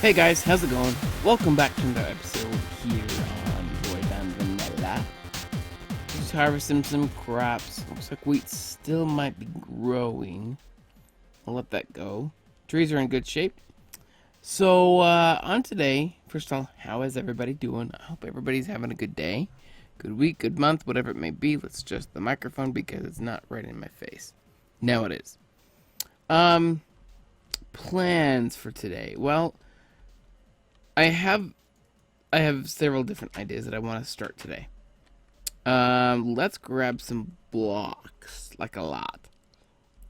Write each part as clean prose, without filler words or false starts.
Hey guys, how's it going? Welcome back to another episode here on Voidbound Vanilla. Just harvesting some crops. Looks like wheat still might be growing. I'll let that go. Trees are in good shape. So, on today, first of all, how is everybody doing? I hope everybody's having a good day, good week, good month, whatever it may be. Let's adjust the microphone because it's not right in my face. Now it is. Plans for today. Well, I have several different ideas that I want to start today. Let's grab some blocks, like a lot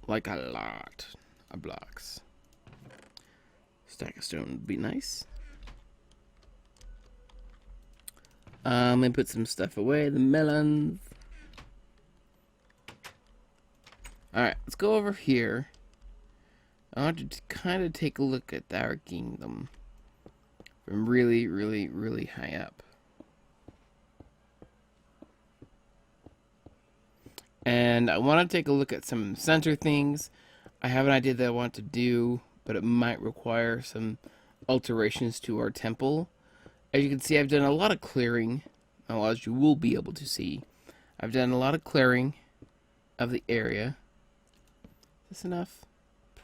of blocks. Stack of stone would be nice. And put some stuff away. The melons. All right, let's go over here. I want to kind of take a look at our kingdom from really high up. And I want to take a look at some center things. I have an idea that I want to do, but it might require some alterations to our temple. As you can see, I've done a lot of clearing. Well, as you will be able to see, I've done a lot of clearing of the area. Is this enough?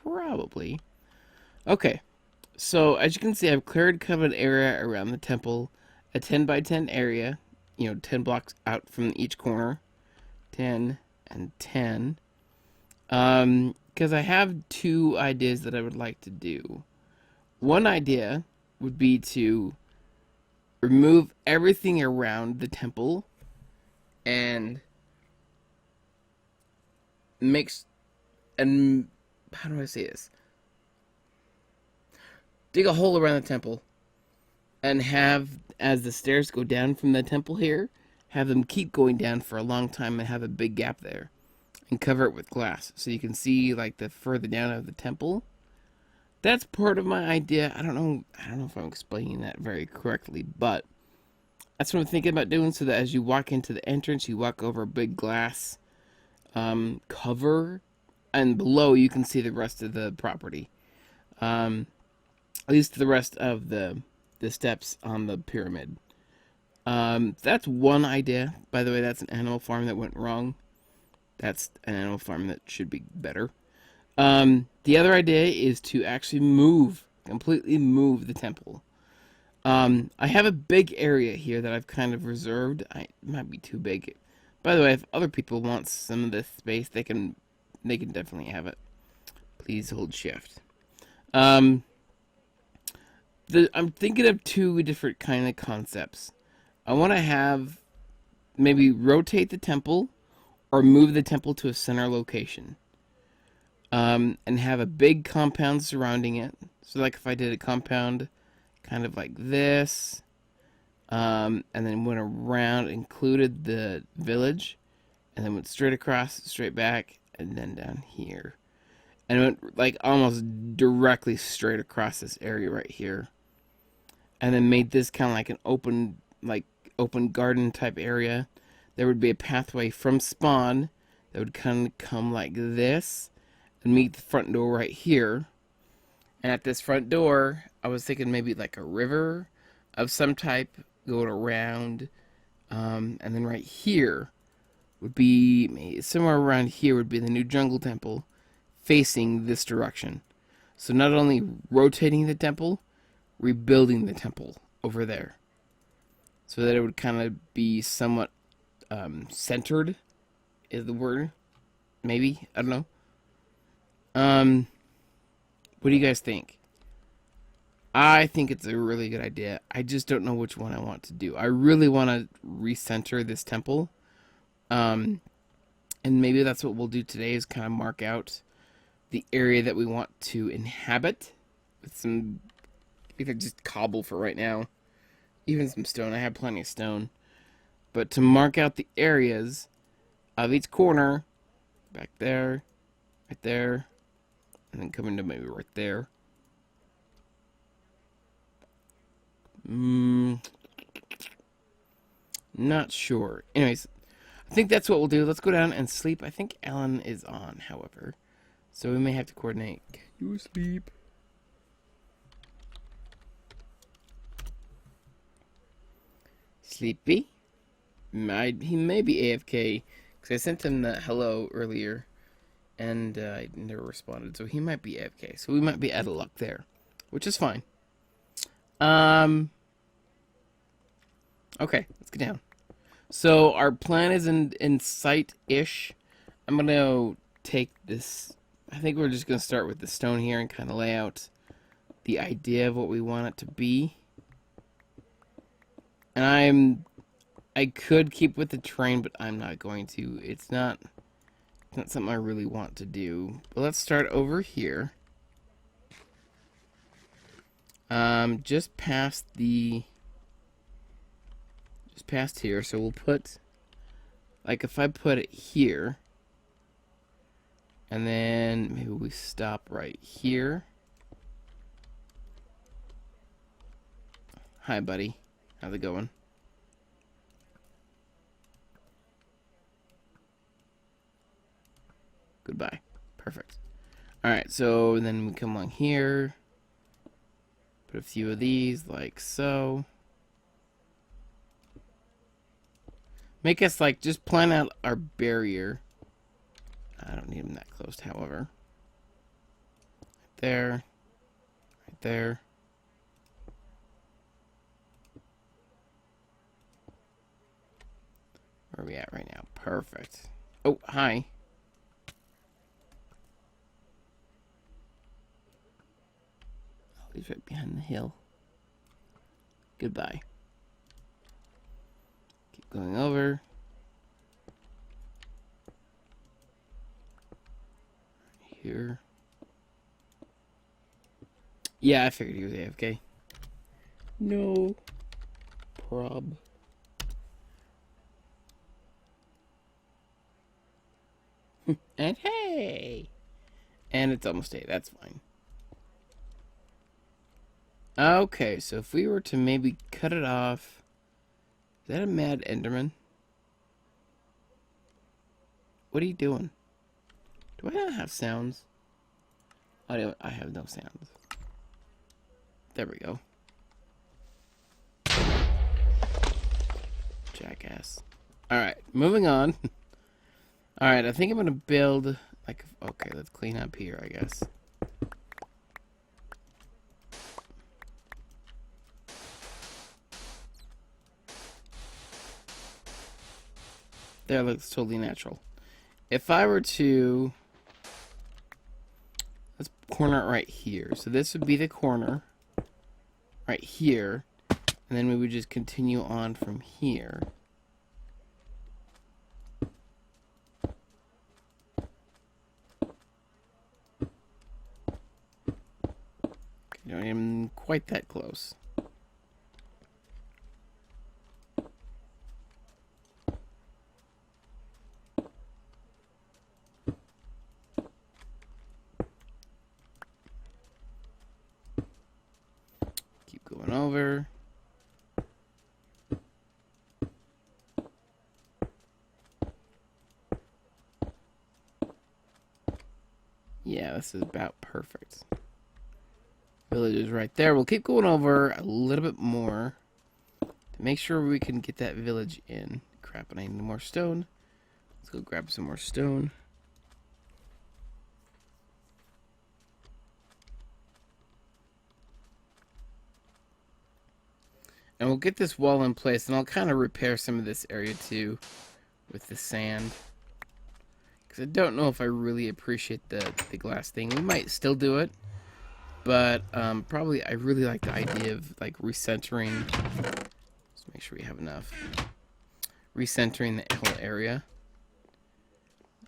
Probably. Okay. So, as you can see, I've cleared kind of an area around the temple, a 10 by 10 area, 10 blocks out from each corner, 10 and 10, because I have two ideas that I would like to do. One idea would be to remove everything around the temple and how do I say this? Dig a hole around the temple and have, as the stairs go down from the temple here, have them keep going down for a long time and have a big gap there and cover it with glass so you can see like the further down of the temple. That's part of my idea. I don't know if I'm explaining that very correctly, but that's what I'm thinking about doing, so that as you walk into the entrance, you walk over a big glass cover, and below you can see the rest of the property. At least the rest of the steps on the pyramid. That's one idea. By the way, that's an animal farm that went wrong. That's an animal farm that should be better. The other idea is to actually completely move the temple. I have a big area here that I've kind of reserved. It might be too big. By the way, if other people want some of this space, they can definitely have it. Please hold shift. I'm thinking of two different kind of concepts. I want to have maybe rotate the temple or move the temple to a center location. And have a big compound surrounding it. So like if I did a compound kind of like this, and then went around, included the village, and then went straight across, straight back, and then down here. And went like almost directly straight across this area right here. And then made this kind of like an open garden type area. There would be a pathway from spawn that would kind of come like this and meet the front door right here. And at this front door, I was thinking maybe like a river of some type going around. And then right here would be, somewhere around here would be the new jungle temple facing this direction. So not only rotating the temple, rebuilding the temple over there. So that it would kind of be somewhat centered, is the word. Maybe. I don't know. What do you guys think? I think it's a really good idea. I just don't know which one I want to do. I really want to recenter this temple. And maybe that's what we'll do today, is kind of mark out the area that we want to inhabit with some, either just cobble for right now, even some stone. I have plenty of stone. But to mark out the areas of each corner, back there, right there, and then come into maybe right there. Not sure. Anyways, I think that's what we'll do. Let's go down and sleep. I think Ellen is on, however. So we may have to coordinate. Can you sleep? Sleepy? He may be AFK, because I sent him that hello earlier, and I never responded, so he might be AFK. So we might be out of luck there, which is fine. Okay, let's get down. So our plan is in sight-ish. I'm going to take this. I think we're just going to start with the stone here and kind of lay out the idea of what we want it to be. And I could keep with the terrain, but I'm not going to. It's not something I really want to do. But let's start over here. Just past here. So we'll put, like, if I put it here, and then maybe we stop right here. Hi, buddy. How's it going? Goodbye. Perfect. Alright, so then we come along here. Put a few of these, like so. Make us, like, just plan out our barrier. I don't need them that close, however. Right there. Right there. Where are we at right now? Perfect. Oh, hi. Oh, he's right behind the hill. Goodbye. Keep going over. Here. Yeah, I figured he was AFK. No prob. And hey! And it's almost 8. That's fine. Okay, so if we were to maybe cut it off... Is that a mad Enderman? What are you doing? Do I not have sounds? I have no sounds. There we go. Jackass. Alright, moving on. Alright, I think I'm going to build... like, okay, let's clean up here, I guess. There, looks totally natural. If I were to... let's corner it right here. So this would be the corner. Right here. And then we would just continue on from here. I am quite that close. Keep going over. Yeah, this is about perfect. Village is right there. We'll keep going over a little bit more to make sure we can get that village in. Crap, and I need more stone. Let's go grab some more stone. And we'll get this wall in place, and I'll kind of repair some of this area too with the sand. Because I don't know if I really appreciate the glass thing. We might still do it. But probably I really like the idea of like recentering. Let's make sure we have enough. Recentering the whole area.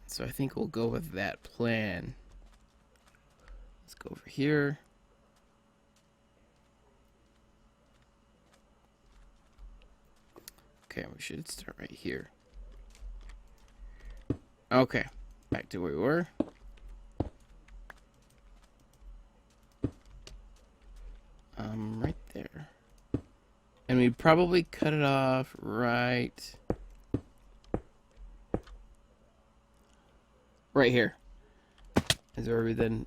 So I think we'll go with that plan. Let's go over here. Okay, we should start right here. Okay, back to where we were. Right there. And we'd probably cut it off right here. Is where we then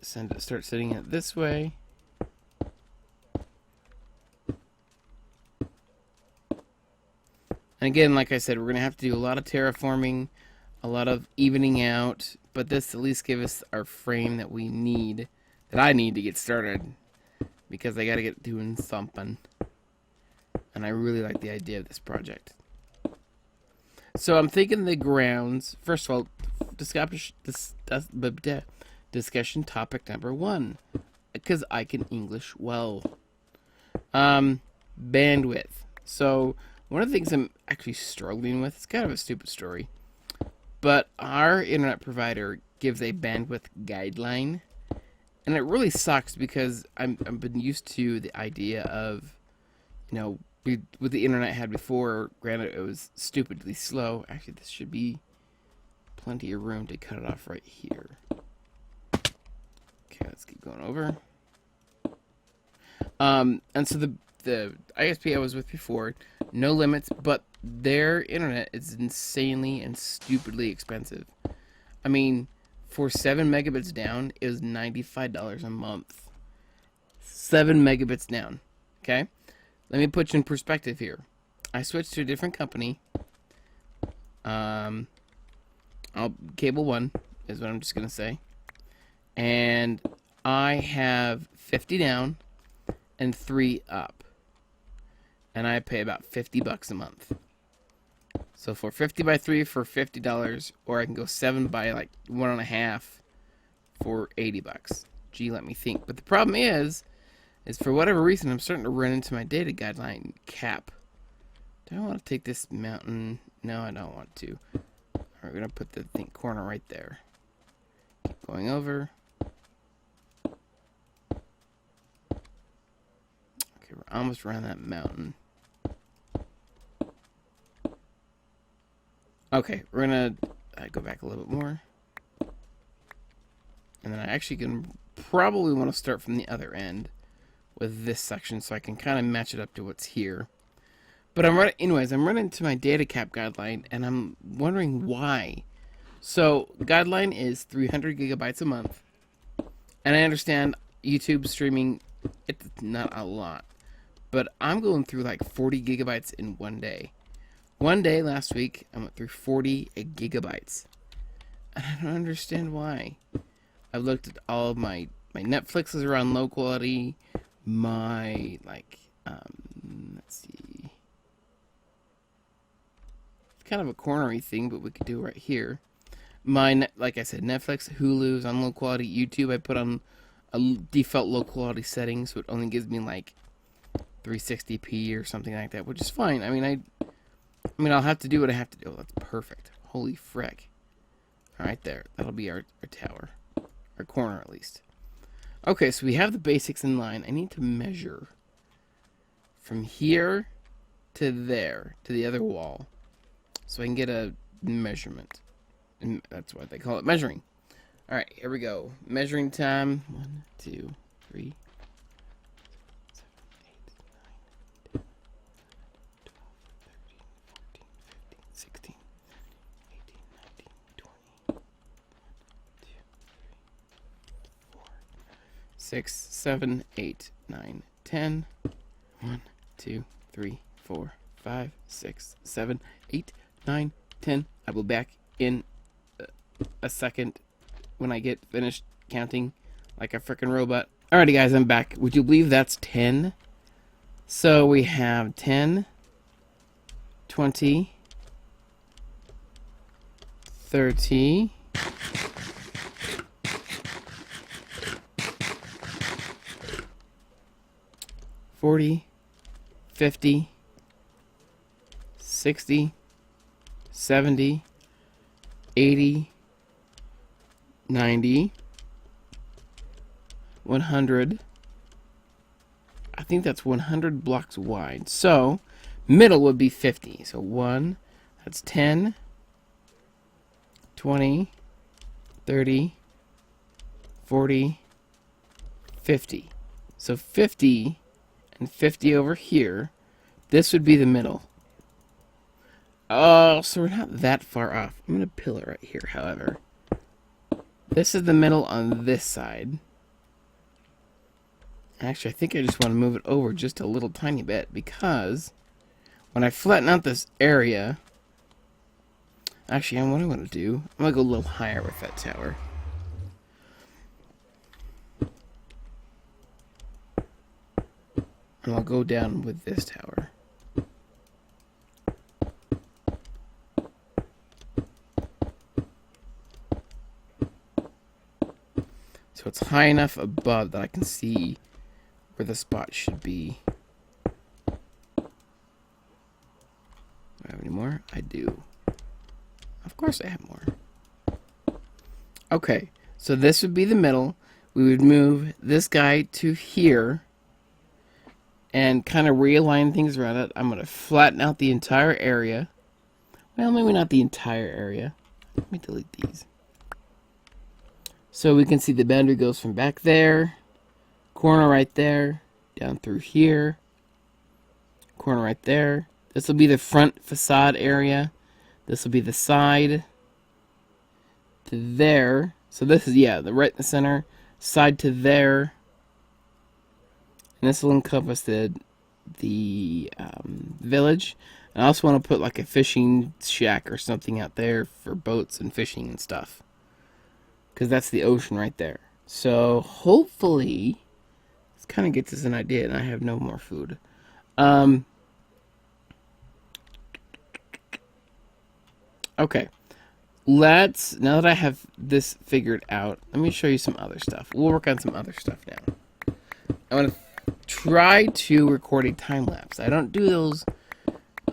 start setting it this way. And again, like I said, we're going to have to do a lot of terraforming, a lot of evening out, but this at least give us our frame that we need, that I need to get started, because I got to get doing something. And I really like the idea of this project. So I'm thinking the grounds, first of all, discussion topic number 1, because I can English well. Bandwidth. So one of the things I'm actually struggling with, it's kind of a stupid story, but our internet provider gives a bandwidth guideline, and it really sucks because I've been used to the idea of, you know, what the internet had before. Granted, it was stupidly slow. Actually, this should be plenty of room to cut it off right here. Okay, let's keep going over. And so the ISP I was with before, no limits, but their internet is insanely and stupidly expensive. I mean, for 7 megabits down, it was $95 a month. 7 megabits down. Okay? Let me put you in perspective here. I switched to a different company. Cable One is what I'm just going to say. And I have 50 down and 3 up. And I pay about $50 a month. So for 50 by 3 for $50, or I can go 7 by like 1.5 for $80. Gee, let me think. But the problem is for whatever reason, I'm starting to run into my data guideline cap. Do I want to take this mountain? No, I don't want to. We're going to put the corner right there. Keep going over. Okay, we're almost around that mountain. Okay, we're going to go back a little bit more. And then I actually can probably want to start from the other end with this section, so I can kind of match it up to what's here. But I'm running into my data cap guideline, and I'm wondering why. So guideline is 300 gigabytes a month, and I understand YouTube streaming, it's not a lot, but I'm going through like 40 gigabytes in one day. One day last week, I went through 40 gigabytes, and I don't understand why. I've looked at all of my Netflix is around low quality. My, let's see. It's kind of a cornery thing, but we could do it right here. Like I said, Netflix, Hulu's on low quality. YouTube, I put on a default low quality setting, so it only gives me like 360p or something like that, which is fine. I mean, I'll have to do what I have to do. Oh, that's perfect. Holy frick. All right, there. That'll be our tower. Our corner, at least. Okay, so we have the basics in line. I need to measure from here to there, to the other wall, so I can get a measurement. And that's why they call it measuring. All right, here we go. Measuring time. 1, 2, 3, 7, 8, 9, 10, 12, 13, 14, 15, 16, 18, 19, 20. 6, 7, 8, 9, 10. 1, 2, 3, 4, 5, 6, 7, 8, 9, 10. I will be back in a second when I get finished counting like a freaking robot. Alrighty, guys, I'm back. Would you believe that's 10? So we have 10, 20, 30. 40, 50, 60, 70, 80, 90, 100. I think that's 100 blocks wide. So, middle would be 50. So 1, that's 10, 20, 30, 40, 50. So 50 and 50 over here. This would be the middle. Oh, so we're not that far off. I'm going to pillar right here, however. This is the middle on this side. Actually, I think I just want to move it over just a little tiny bit because when I flatten out this area, actually, what I'm going to do, I'm going to go a little higher with that tower. And I'll go down with this tower. So it's high enough above that I can see where the spot should be. Do I have any more? I do. Of course I have more. Okay, so this would be the middle. We would move this guy to here and kind of realign things around it. I'm going to flatten out the entire area. Well, maybe not the entire area. Let me delete these. So we can see the boundary goes from back there, corner right there, down through here, corner right there. This will be the front facade area. This will be the side to there. So this is, yeah, the right in the center, side to there. And this will encompass the village. And I also want to put like a fishing shack or something out there for boats and fishing and stuff. Because that's the ocean right there. So hopefully this kind of gets us an idea, and I have no more food. Okay. Now that I have this figured out, let me show you some other stuff. We'll work on some other stuff now. I want to try to record a time lapse. I don't do those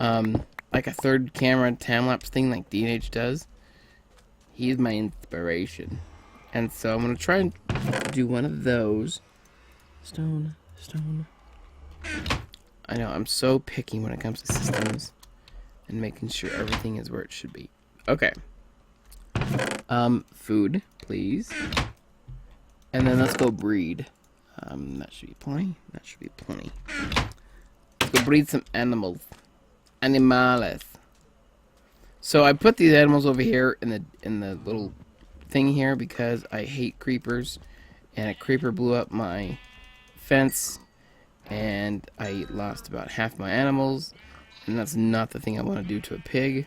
like a third camera time lapse thing like DNH does. He's my inspiration. And so I'm going to try and do one of those. Stone. I know, I'm so picky when it comes to systems and making sure everything is where it should be. Okay. Food, please. And then let's go breed. That should be plenty. Let's go breed some animals. Animales. So I put these animals over here in the little thing here because I hate creepers, and a creeper blew up my fence and I lost about half my animals, and that's not the thing I want to do to a pig.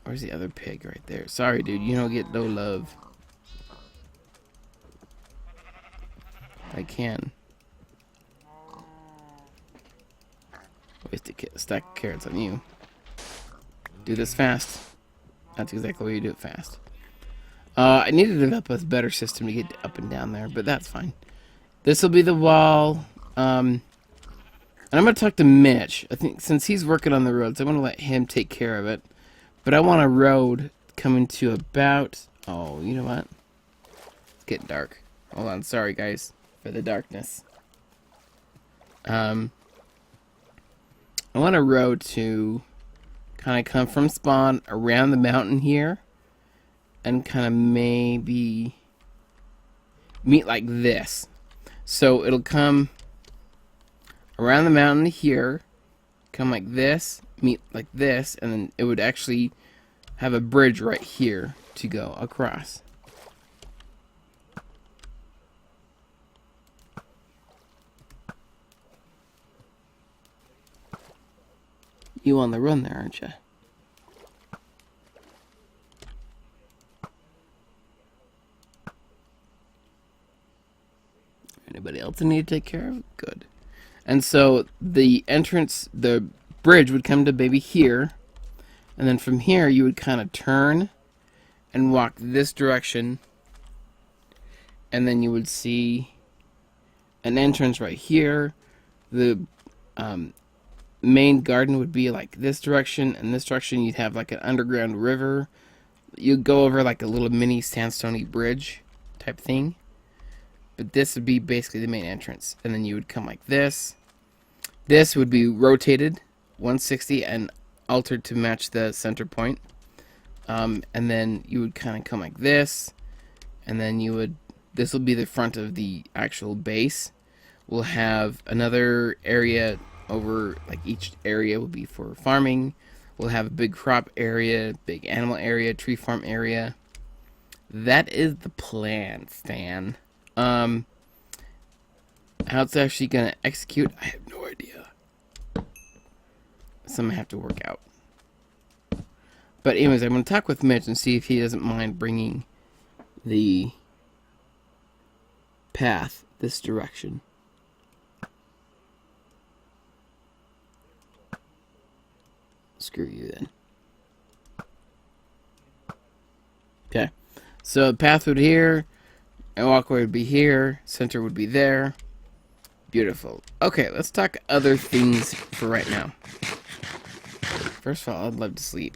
Where's the other pig? Right there. Sorry, dude, you don't get no love. I can waste a stack of carrots on you. Do this fast. That's exactly what you do it fast. I need to develop a better system to get up and down there, but that's fine. This will be the wall. And I'm going to talk to Mitch. I think since he's working on the roads, I'm going to let him take care of it. But I want a road coming to about... Oh, you know what? It's getting dark. Hold on. Sorry, guys, for the darkness. I want a road to kind of come from spawn around the mountain here. And kind of maybe meet like this. So it'll come around the mountain here, come like this, meet like this, and then it would actually have a bridge right here to go across. You on the run there, aren't you? Anybody else I need to take care of? Good. And so the entrance, the bridge would come to maybe here. And then from here you would kind of turn and walk this direction. And then you would see an entrance right here. The main garden would be like this direction. And this direction you'd have like an underground river. You'd go over like a little mini sandstone-y bridge type thing. But this would be basically the main entrance. And then you would come like this. This would be rotated 160 and altered to match the center point. And then you would kind of come like this. And then you would... This will be the front of the actual base. We'll have another area over... Like each area will be for farming. We'll have a big crop area, big animal area, tree farm area. That is the plan, Stan. How it's actually gonna execute, I have no idea. some I have to work out. But anyways, I'm going to talk with Mitch and see if he doesn't mind bringing the path this direction. Screw you then. Okay. So the path would be here, and walkway would be here, center would be there. Beautiful. Okay, let's talk other things for right now. First of all, I'd love to sleep.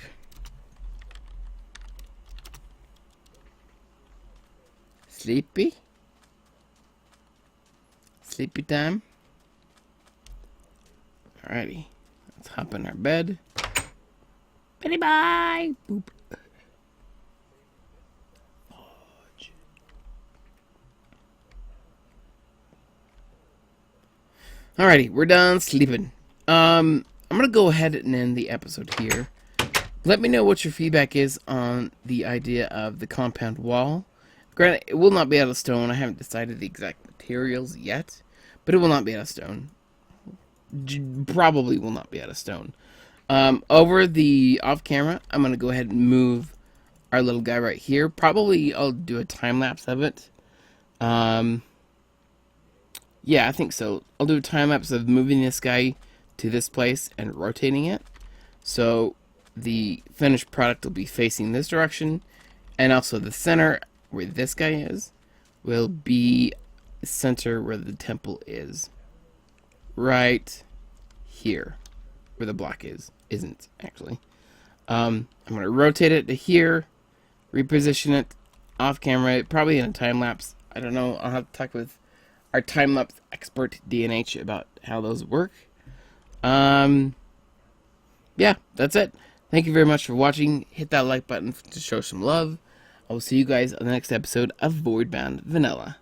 Sleepy? Sleepy time? Alrighty. Let's hop in our bed. Betty bye! Boop. Alrighty, we're done sleeping. I'm gonna go ahead and end the episode here. Let me know what your feedback is on the idea of the compound wall. Granted, it will not be out of stone. I haven't decided the exact materials yet, but it will not be out of stone. Probably will not be out of stone. Over the off camera, I'm going to go ahead and move our little guy right here. Probably I'll do a time lapse of it. Yeah, I think so. I'll do a time lapse of moving this guy to this place and rotating it. So the finished product will be facing this direction, and also the center where this guy is will be the center where the temple is. Right here, where the block isn't actually. I'm going to rotate it to here, reposition it off camera, probably in a time lapse. I don't know. I'll have to talk with our time lapse expert DNH about how those work. Yeah, that's it. Thank you very much for watching. Hit that like button to show some love. I will see you guys on the next episode of Voidbound Vanilla.